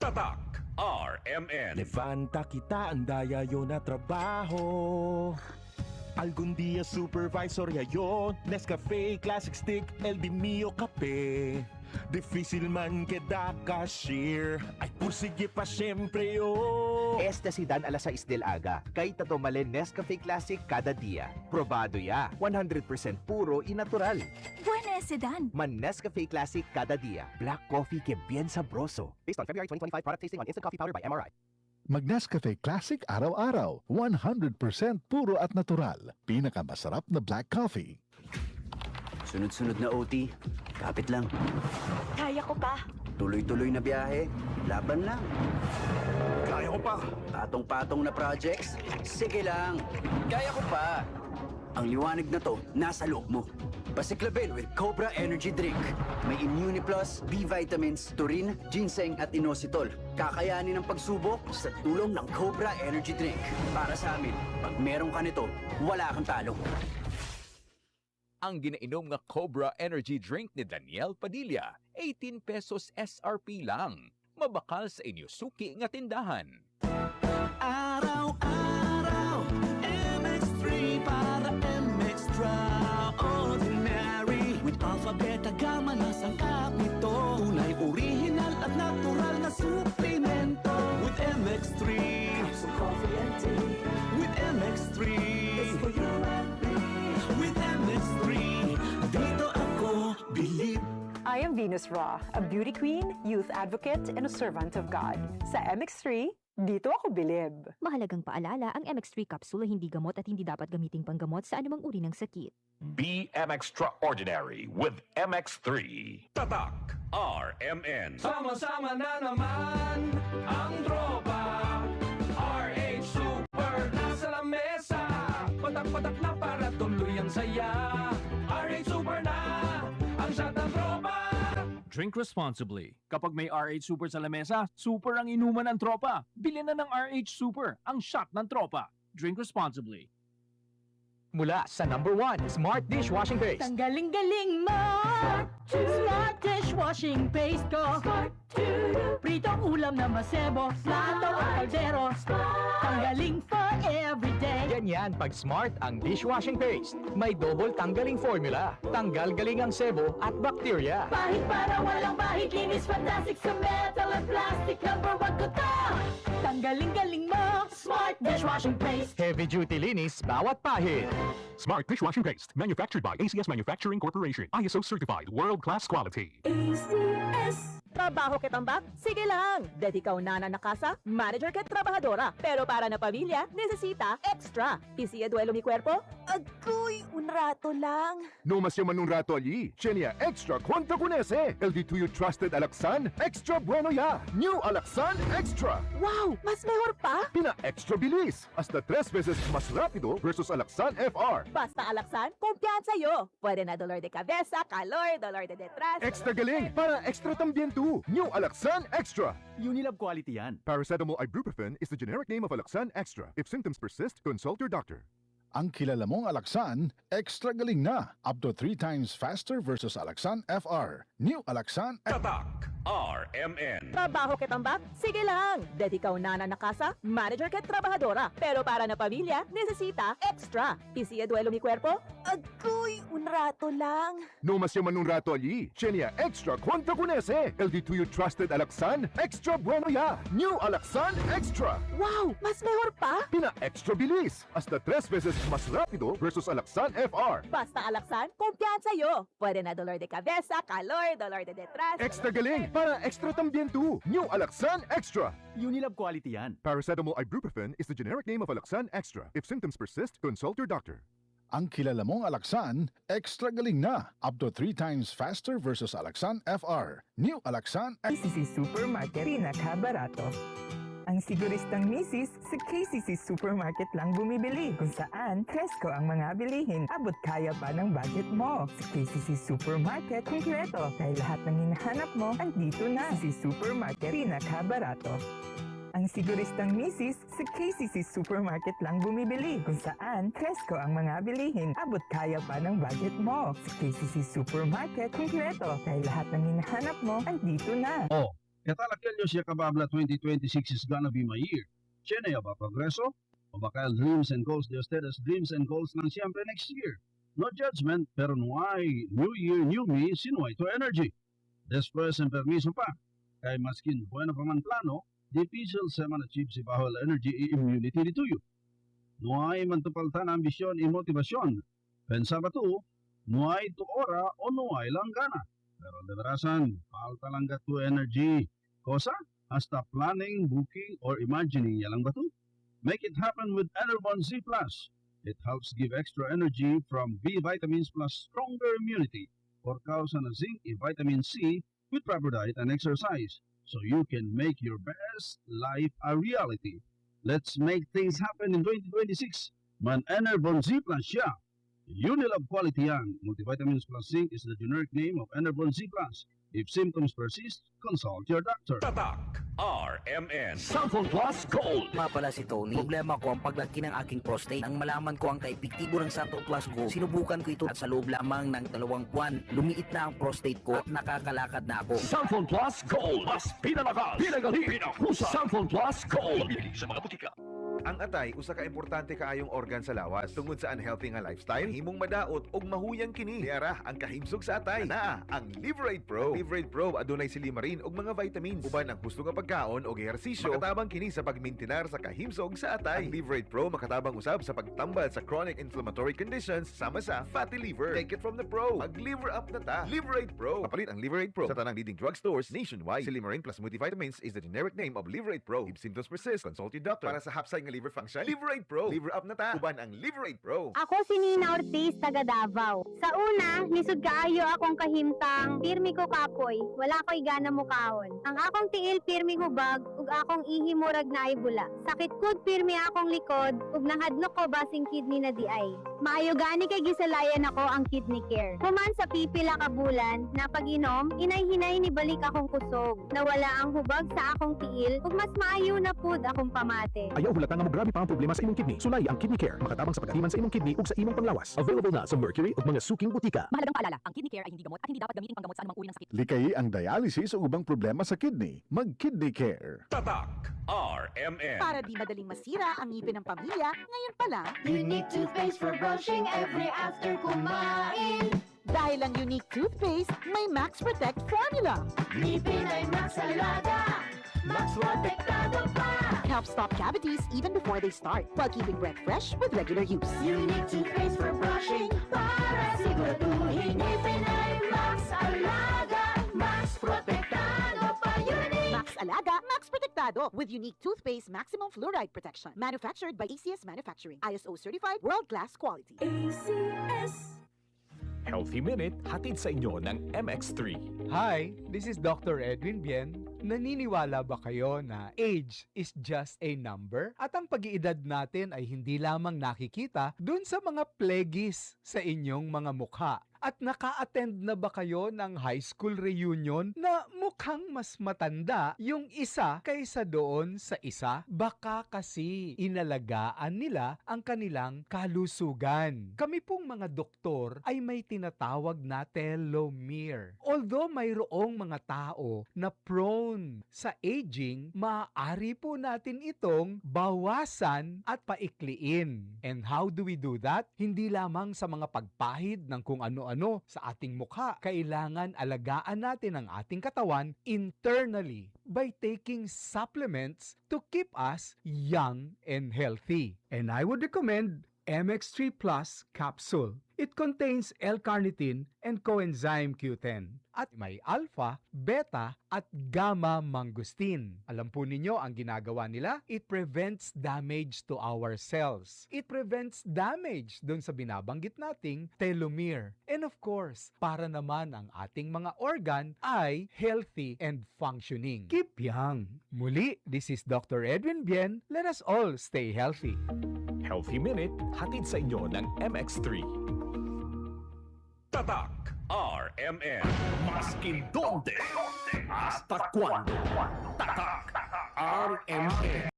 Tatak RMN. Levanta kita, andaya yun na trabaho. Algún día supervisor yayon, Nescafe Classic Stick, El Di Mio Kape. Difícil man queda cashier, ay pursige pa siyempre yo. Este si Dan alas 6 del aga, kay tatomalen Nescafe Classic kada dia. Probado ya, 100% puro y natural. Buena ese Dan. Man Nescafe Classic cada dia. Black coffee que bien sabroso. Based on February 2025 product tasting on Instant Coffee Powder by MRI. Mag-Nescafe Classic araw-araw, 100% puro at natural. Pinakamasarap na black coffee. Sunod-sunod na OT, kapit lang. Kaya ko pa. Tuloy-tuloy na biyahe, laban lang. Kaya ko pa. Patong-patong na projects, sige lang. Kaya ko pa. Ang liwanag na to, nasa loob mo. Pasiklabin with Cobra Energy Drink. May Immune Plus, B vitamins, taurine, ginseng at inositol. Kakayanin ang pagsubok sa tulong ng Cobra Energy Drink. Para sa amin, pag meron ka nito, wala kang talo. Ang ginainom nga Cobra Energy Drink ni Daniel Padilla, 18 pesos SRP lang. Mabakal sa inyo suki nga tindahan. Araw-araw, MX3 para MX-Traordinary. With alpha, beta, gamma na sangkap nito. Tunay, original at natural na suplemento. With MX3, capsule, coffee and tea. With MX3, it's for you and me. With MX3, dito ako bilib. I am Venus Raw, a beauty queen, youth advocate, and a servant of God. Sa MX3, dito ako bilib. Mahalagang paalala, ang MX3 capsule ay hindi gamot at hindi dapat gamiting panggamot sa anumang uri ng sakit. Be extraordinary with MX3. Tatak RMN. Sama-sama na naman ang tropa. RH Super nasa lamesa. Patak-patak na para tuloy ang saya. RH Super na ang shot ng tropa. Drink responsibly. Kapag may RH Super sa lamesa, super ang inuman ng tropa. Bilhin na ng RH Super, ang shot ng tropa. Drink responsibly. Mula sa #1 Smart Dishwashing Paste. Ang galing-galing mo! Smart dishwashing paste ko. Pritong ulam na masebo, plato o kaldero. Tanggaling for everyday. Ganyan pag Smart ang dishwashing paste. May double tanggaling formula. Tanggal galing ang sebo at bakterya. Bahid para walang bahid, linis fantastic sa metal at plastic. #1 ko to! Tanggaling-galing mo! Smart dishwashing paste. Heavy duty linis bawat pahid. Smart Dishwashing Paste, manufactured by ACS Manufacturing Corporation. ISO certified, world-class quality. ACS. Trabaho kitambak? Sige lang. Dahil ikaw na nakasa, manager ka trabahadora. Pero para na pamilya, nesesita extra. Isiya duelo mi cuerpo? Agoy, un rato lang. No mas yaman un rato allí. Chenia Extra Cuenta con ese. El di tuyo trusted Alaksan, extra bueno ya. New Alaksan Extra. Wow, mas mejor pa? Pina extra bilis. Hasta 3 veces más rápido versus Alaksan FR. Basta alaksan, kumpiyansa yo. Pwede na dolor de cabeza, calor, dolor de detrás. Extra galing para extra también tú. New Alaksan Extra. Unilab quality yan. Paracetamol ibuprofen is the generic name of Alaksan Extra. If symptoms persist, consult your doctor. Ang kilala mong Alaksan, extra galing na. Up to 3 times faster versus Alaksan FR. New Alaksan Tatak RMN. Trabaho kitambak? Sige lang. Dahil ikaw na nakasa, manager ka trabahadora. Pero para na pamilya, nesesita extra. Isiya duelo mi cuerpo? Agoy, un rato lang. No mas yaman un rato allí. Chenia Extra Cuenta con ese. El di tuyo trusted Alaksan, extra bueno ya. New Alaksan Extra. Wow, mas mejor pa? Pina extra bilis. Hasta 3 veces más rápido versus Alaksan FR. Basta alaksan, kumpiyansa yo. Pwede na dolor de cabeza, calor, dolor de detrás. Extra galing para extra también tú. New Alaksan Extra. Unilab quality yan. Paracetamol ibuprofen is the generic name of Alaksan Extra. If symptoms persist, consult your doctor. Ang kilala mong Alaksan, extra galing na. Up to 3 times faster versus Alaksan FR. New Alaksan KCC Supermarket, pinakabarato. Ang siguristang misis, sa KCC Supermarket lang bumibili. Kung saan, presko ang mga bilihin. Abot kaya pa ng budget mo. Sa KCC Supermarket, kumpleto. Dahil lahat ng hinahanap mo, andito na. KCC Supermarket, pinakabarato. Ang siguristang misis, sa KCC Supermarket lang bumibili. Kung saan, presko ang mga bilihin. Abot kaya pa ng budget mo. Sa KCC Supermarket, kumpleto. Dahil lahat ng hinahanap mo, andito na. Oh, Kaya talakyan nyo siya kababla 2026 is gonna be my year. Siya na ba progreso? O baka dreams and goals de ustedes, dreams and goals lang siyempre next year. No judgment, pero nuay, new year, new me, sinuay to energy. Después en permiso pa. Kaya maskin bueno pa man plano, difícil sa man-achieve si bahol energy e immunity ni tuyo. Nuay mantupaltan ambisyon e motivasyon. Pensaba to, nuay to ora o nuay lang gana. Pero de verasan, falta lang gato energy. Cosa? Hasta planning, booking, or imagining yalang ba to? Make it happen with Enerbon Z+. It helps give extra energy from B vitamins plus stronger immunity for causa na zinc and vitamin C with proper diet and exercise so you can make your best life a reality. Let's make things happen in 2026. Man Enerbon Z+ siya. Unilab quality yan. Multivitamins plus zinc is the generic name of Enerbon Z+. If symptoms persist, consult your doctor. Tatak RMN. Sample Plus Gold. Nga pala si Tony. Problema ko ang paglaki ng aking prostate. Nang malaman ko ang kaepektibo ng Sample Plus Gold, sinubukan ko ito at sa loob lamang ng 2 buwan, lumiit na ang prostate ko at nakakalakad na ako. Sample Plus Gold. Mas pinalakas, pinagaling, pinakusa. Sample Plus Gold. Sa mga butika. Ang atay usa ka importante kaayong organ sa lawas tungod sa unhealthy nga lifestyle himong madaot og mahuyang kini. Diara ang kahimsog sa atay. Naa ang Liverate Pro. Liverate Pro adunay silimarin og mga vitamins uban ang husto nga pagkaon og ehersisyo. Makatabang kini sa pagmintinar sa kahimsog sa atay. Ang Liverate Pro makatabang usab sa pagtambal sa chronic inflammatory conditions sama sa fatty liver. Take it from the pro. Mag-liver up na ta. Liverate Pro. Kapalit ang Liverate Pro sa tanang leading drugstores nationwide. Silimarin plus multivitamins is the generic name of Liverate Pro. If symptoms persist, consult your doctor. Para sa hapsay nga liver function, Liverate Pro. Liver up na ta. Uban ang Liverate Pro. Ako si Nina Ortiz, taga Davao. Sa una, lisod kaayo akong kahimtang, pirmi ko kapoy, wala ko'y gana mukaon. Ang akong tiil pirmi hubag, ug akong ihimurag na ay bula. Sakit kud pirmi akong likod, ug nahadlok ko basing kidney na di ay. Maayo gani kay gisalayan ako ang kidney care. Human sa pipila ka bulan, na pag-inom, inay-hinay ni balik akong kusog. Nawala ang hubag sa akong tiil, ug mas maayo na pud akong pamate. Ayaw hulatan nga mo grabe pa ang problema sa imong kidney. Sulay ang Kidney Care. Makatabang sa pagatiman sa imong kidney ug sa imong panglawas. Available na sa Mercury ug mga suking butika. Mahalagang paalala, ang kidney care ay hindi gamot at hindi dapat gamitin panggamot sa anumang uri ng sakit. Likay ang dialysis o ubang problema sa kidney. Mag-Kidney Care. Tatak RMN. Para di madaling masira ang ngipin ng pamilya, ngayon pa lang, Unique toothpaste for brushing every after kumain. dahil ang unique toothpaste may Max Protect formula. Ngipin ay Max Alaga, Max Protektado pa. Helps stop cavities even before they start, while keeping breath fresh with regular use. Unique toothpaste for brushing para siguraduhin ngipin ay Max Alaga, Max Protektado pa. Unique Max Alaga, Max Protectado with unique toothpaste maximum fluoride protection. Manufactured by ACS Manufacturing. ISO certified world-class quality. ACS. Healthy Minute, hatid sa inyo ng MX3. Hi, this is Dr. Edwin Bien. Naniniwala ba kayo na age is just a number? At ang pag-iedad natin ay hindi lamang nakikita dun sa mga plegis sa inyong mga mukha. At naka-attend na ba kayo ng high school reunion na mukhang mas matanda yung isa kaysa doon sa isa? Baka kasi inalagaan nila ang kanilang kalusugan. Kami pong mga doktor ay may tinatawag na telomere. Although mayroong mga tao na prone sa aging, maaari po natin itong bawasan at paikliin. And how do we do that? Hindi lamang sa mga pagpahid ng kung ano-ano sa ating mukha. Kailangan alagaan natin ang ating katawan internally by taking supplements to keep us young and healthy. And I would recommend MX3 Plus Capsule. It contains L-carnitine and coenzyme Q10 at may alpha, beta at gamma mangosteen. Alam po ninyo ang ginagawa nila? It prevents damage to our cells. It prevents damage doon sa binabanggit nating telomere. And of course, para naman ang ating mga organ ay healthy and functioning. Keep young. Muli, this is Dr. Edwin Bien. Let us all stay healthy. Healthy Minute, hatid sa inyo ng MX3. Tatak RMN. Maskin donde, hasta cuando. Tatak RMN.